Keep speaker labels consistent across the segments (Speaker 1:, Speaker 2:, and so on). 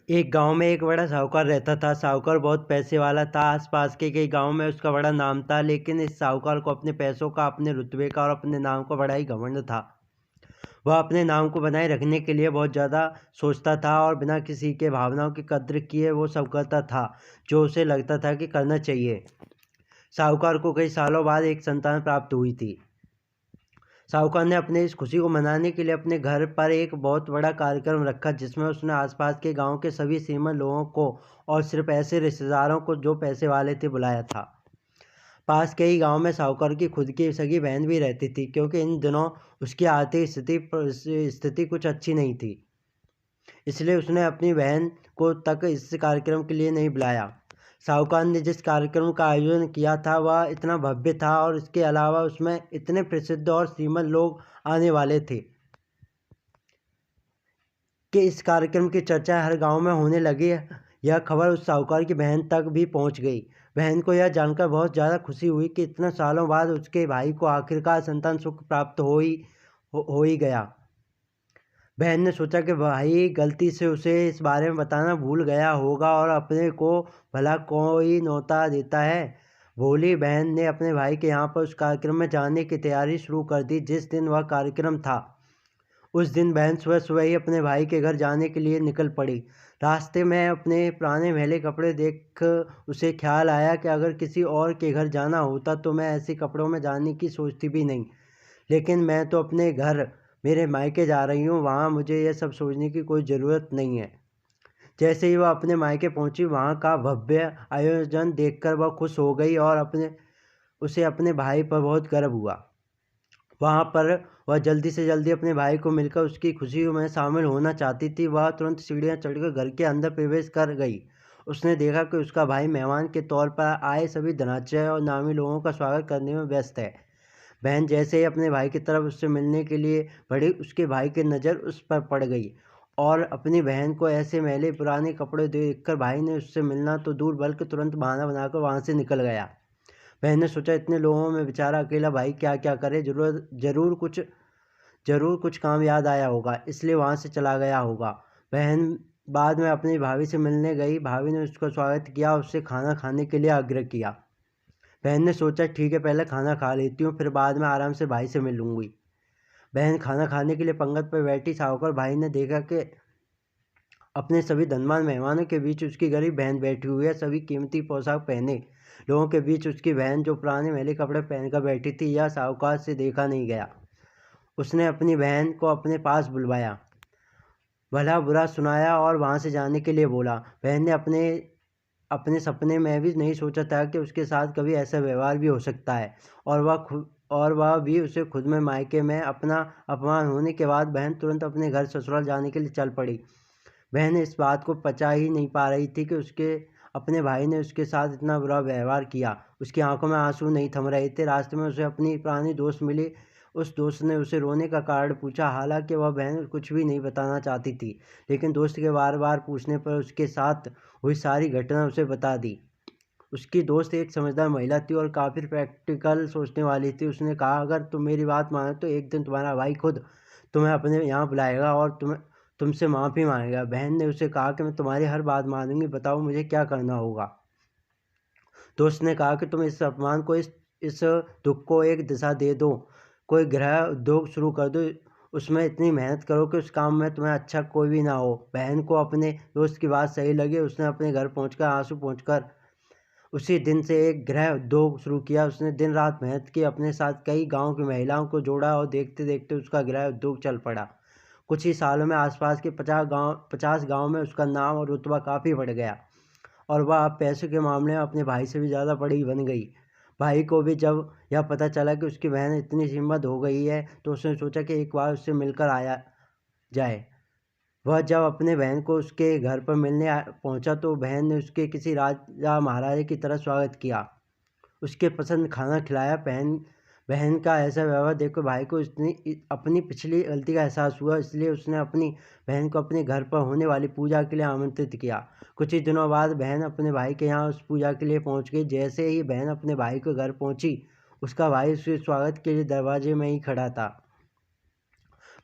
Speaker 1: एक गांव में एक बड़ा साहूकार रहता था। साहूकार बहुत पैसे वाला था। आसपास के कई गांव में उसका बड़ा नाम था, लेकिन इस साहूकार को अपने पैसों का, अपने रुतबे का और अपने नाम का बड़ा ही घमंड था। वह अपने नाम को बनाए रखने के लिए बहुत ज़्यादा सोचता था और बिना किसी के भावनाओं की कद्र किए वो सब करता था जो उसे लगता था कि करना चाहिए। साहूकार को कई सालों बाद एक संतान प्राप्त हुई थी। साहूकार ने अपने इस खुशी को मनाने के लिए अपने घर पर एक बहुत बड़ा कार्यक्रम रखा, जिसमें उसने आसपास के गांव के सभी श्रीमंत लोगों को और सिर्फ ऐसे रिश्तेदारों को जो पैसे वाले थे बुलाया था। पास के ही गांव में साहूकार की खुद की सगी बहन भी रहती थी, क्योंकि इन दिनों उसकी आर्थिक स्थिति कुछ अच्छी नहीं थी। इसलिए उसने अपनी बहन को तक इस कार्यक्रम के लिए नहीं बुलाया। साहूकार ने जिस कार्यक्रम का आयोजन किया था वह इतना भव्य था और इसके अलावा उसमें इतने प्रसिद्ध और श्रीमंत लोग आने वाले थे कि इस कार्यक्रम की चर्चा हर गांव में होने लगी। यह खबर उस साहूकार की बहन तक भी पहुंच गई। बहन को यह जानकर बहुत ज़्यादा खुशी हुई कि इतने सालों बाद उसके भाई को आखिरकार संतान सुख प्राप्त हो ही गया। बहन ने सोचा कि भाई गलती से उसे इस बारे में बताना भूल गया होगा और अपने को भला कोई न्योता देता है। भोली बहन ने अपने भाई के यहाँ पर उस कार्यक्रम में जाने की तैयारी शुरू कर दी। जिस दिन वह कार्यक्रम था उस दिन बहन सुबह सुबह ही अपने भाई के घर जाने के लिए निकल पड़ी। रास्ते में अपने पुराने मैले कपड़े देख उसे ख्याल आया कि अगर किसी और के घर जाना होता तो मैं ऐसे कपड़ों में जाने की सोचती भी नहीं, लेकिन मैं तो अपने घर मेरे मायके जा रही हूँ, वहाँ मुझे यह सब सोचने की कोई ज़रूरत नहीं है। जैसे ही वह अपने मायके पहुँची, वहाँ का भव्य आयोजन देखकर वह खुश हो गई और उसे अपने भाई पर बहुत गर्व हुआ। वहाँ पर वह जल्दी से जल्दी अपने भाई को मिलकर उसकी खुशी में शामिल होना चाहती थी। वह तुरंत सीढ़ियाँ चढ़कर घर के अंदर प्रवेश कर गई। उसने देखा कि उसका भाई मेहमान के तौर पर आए सभी धनाढ्य और नामी लोगों का स्वागत करने में व्यस्त है। बहन जैसे ही अपने भाई की तरफ उससे मिलने के लिए बढ़ी, उसके भाई की नज़र उस पर पड़ गई और अपनी बहन को ऐसे मैले पुराने कपड़े देखकर भाई ने उससे मिलना तो दूर बल्कि तुरंत बहाना बनाकर वहाँ से निकल गया। बहन ने सोचा इतने लोगों में बेचारा अकेला भाई क्या क्या करे, जरूर कुछ काम याद आया होगा, इसलिए वहाँ से चला गया होगा। बहन बाद में अपनी भाभी से मिलने गई। भाभी ने उसका स्वागत किया, उससे खाना खाने के लिए आग्रह किया। बहन ने सोचा ठीक है, पहले खाना खा लेती हूँ, फिर बाद में आराम से भाई से मिलूंगी। बहन खाना खाने के लिए पंगत पर बैठी। साहूकार भाई ने देखा कि अपने सभी धनवान मेहमानों के बीच उसकी गरीब बहन बैठी हुई है। सभी कीमती पोशाक पहने लोगों के बीच उसकी बहन जो पुराने मैले कपड़े पहनकर बैठी थी, यह साहूकार से देखा नहीं गया। उसने अपनी बहन को अपने पास बुलवाया, भला बुरा सुनाया और वहाँ से जाने के लिए बोला। बहन ने अपने अपने सपने में भी नहीं सोचा था कि उसके साथ कभी ऐसा व्यवहार भी हो सकता है, और वह भी उसे खुद में मायके में अपना अपमान होने के बाद बहन तुरंत अपने घर ससुराल जाने के लिए चल पड़ी। बहन इस बात को पचा ही नहीं पा रही थी कि उसके अपने भाई ने उसके साथ इतना बुरा व्यवहार किया। उसकी आंखों में आंसू नहीं थम रहे थे। रास्ते में उसे अपनी पुरानी दोस्त मिली। उस दोस्त ने उसे रोने का कारण पूछा। हालांकि वह बहन कुछ भी नहीं बताना चाहती थी, लेकिन दोस्त के बार बार पूछने पर उसके साथ हुई सारी घटना उसे बता दी। उसकी दोस्त एक समझदार महिला थी और काफ़ी प्रैक्टिकल सोचने वाली थी। उसने कहा अगर तुम मेरी बात मानो तो एक दिन तुम्हारा भाई खुद तुम्हें अपने यहाँ बुलाएगा और तुमसे माफ़ी मांगेगा। बहन ने उसे कहा कि मैं तुम्हारी हर बात मानूंगी, बताओ मुझे क्या करना होगा। दोस्त ने कहा कि तुम इस अपमान को इस दुख को एक दिशा दे दो, कोई गृह उद्योग शुरू कर दो, उसमें इतनी मेहनत करो कि उस काम में तुम्हें अच्छा कोई भी ना हो। बहन को अपने दोस्त की बात सही लगी। उसने अपने घर पहुंचकर आंसू पहुंचकर उसी दिन से एक गृह उद्योग शुरू किया। उसने दिन रात मेहनत की, अपने साथ कई गांव की महिलाओं को जोड़ा और देखते देखते उसका गृह उद्योग चल पड़ा। कुछ ही सालों में आसपास के 50 गांव में उसका नाम और रुतबा काफ़ी बढ़ गया और वह अब पैसों के मामले में अपने भाई से भी ज़्यादा बड़ी बन गई। भाई को भी जब यह पता चला कि उसकी बहन इतनी हिम्मत हो गई है तो उसने सोचा कि एक बार उससे मिलकर आया जाए। वह जब अपने बहन को उसके घर पर मिलने पहुंचा तो बहन ने उसके किसी राजा महाराजे की तरह स्वागत किया, उसके पसंद खाना खिलाया। बहन बहन का ऐसा व्यवहार देखकर भाई को अपनी पिछली गलती का एहसास हुआ, इसलिए उसने अपनी बहन को अपने घर पर होने वाली पूजा के लिए आमंत्रित किया। कुछ ही दिनों बाद बहन अपने भाई के यहाँ उस पूजा के लिए पहुँच गई। जैसे ही बहन अपने भाई के घर पहुँची, उसका भाई उसके स्वागत के लिए दरवाजे में ही खड़ा था।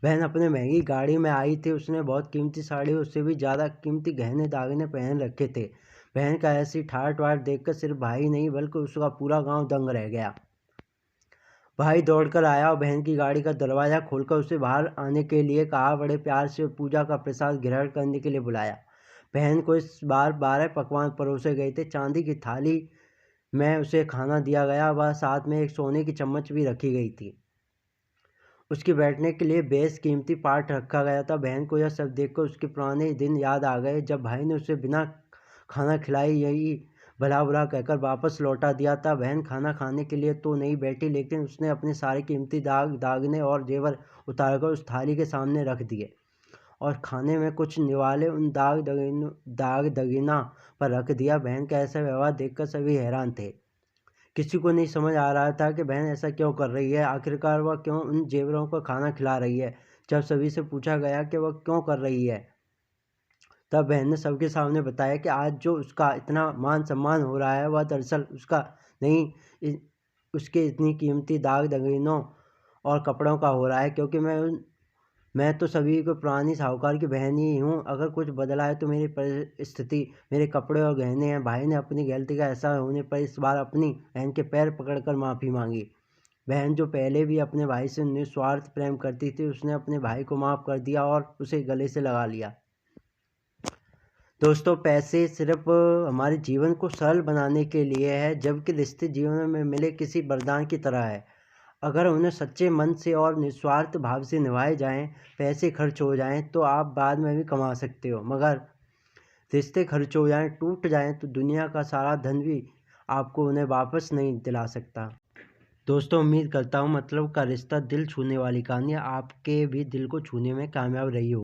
Speaker 1: बहन अपने महंगी गाड़ी में आई थी। उसने बहुत कीमती साड़ी, उससे भी ज़्यादा कीमती गहने दागने पहन रखे थे। बहन का ऐसी ठाट बाट देखकर सिर्फ भाई नहीं बल्कि उसका पूरा गांव दंग रह गया। भाई दौड़कर आया और बहन की गाड़ी का दरवाज़ा खोलकर उसे बाहर आने के लिए कहा। बड़े प्यार से पूजा का प्रसाद ग्रहण करने के लिए बुलाया। बहन को इस बार 12 पकवान परोसे गए थे। चांदी की थाली में उसे खाना दिया गया, वह साथ में एक सोने की चम्मच भी रखी गई थी। उसके बैठने के लिए बेस कीमती पाट रखा गया था। बहन को यह सब देखकर उसके पुराने दिन याद आ गए, जब भाई ने उसे बिना खाना खिलाए यही भला बुरा कहकर वापस लौटा दिया था। बहन खाना खाने के लिए तो नहीं बैठी, लेकिन उसने अपने सारे कीमती दागने और जेवर उतारकर उस थाली के सामने रख दिए और खाने में कुछ निवाले उन दाग दगीना पर रख दिया। बहन का ऐसा व्यवहार देखकर सभी हैरान थे। किसी को नहीं समझ आ रहा था कि बहन ऐसा क्यों कर रही है। आखिरकार वह क्यों उन जेवरों को खाना खिला रही है। जब सभी से पूछा गया कि वह क्यों कर रही है, तब बहन ने सबके सामने बताया कि आज जो उसका इतना मान सम्मान हो रहा है वह दरअसल उसका नहीं, उसके इतनी कीमती दाग दगीनों और कपड़ों का हो रहा है, क्योंकि मैं तो सभी को पुरानी साहूकार की बहन ही हूँ। अगर कुछ बदला है तो मेरी परिस्थिति, मेरे कपड़े और गहने हैं। भाई ने अपनी गलती का एहसास होने पर इस बार अपनी बहन के पैर पकड़कर माफ़ी मांगी। बहन जो पहले भी अपने भाई से निस्वार्थ प्रेम करती थी, उसने अपने भाई को माफ़ कर दिया और उसे गले से लगा लिया। दोस्तों, पैसे सिर्फ हमारे जीवन को सरल बनाने के लिए है, जबकि रिश्ते जीवन में मिले किसी वरदान की तरह है। अगर उन्हें सच्चे मन से और निस्वार्थ भाव से निभाए जाएं, पैसे खर्च हो जाएं तो आप बाद में भी कमा सकते हो, मगर रिश्ते खर्च हो जाएं, टूट जाएं तो दुनिया का सारा धन भी आपको उन्हें वापस नहीं दिला सकता। दोस्तों, उम्मीद करता हूँ मतलब का रिश्ता दिल छूने वाली कहानी आपके भी दिल को छूने में कामयाब रही हो।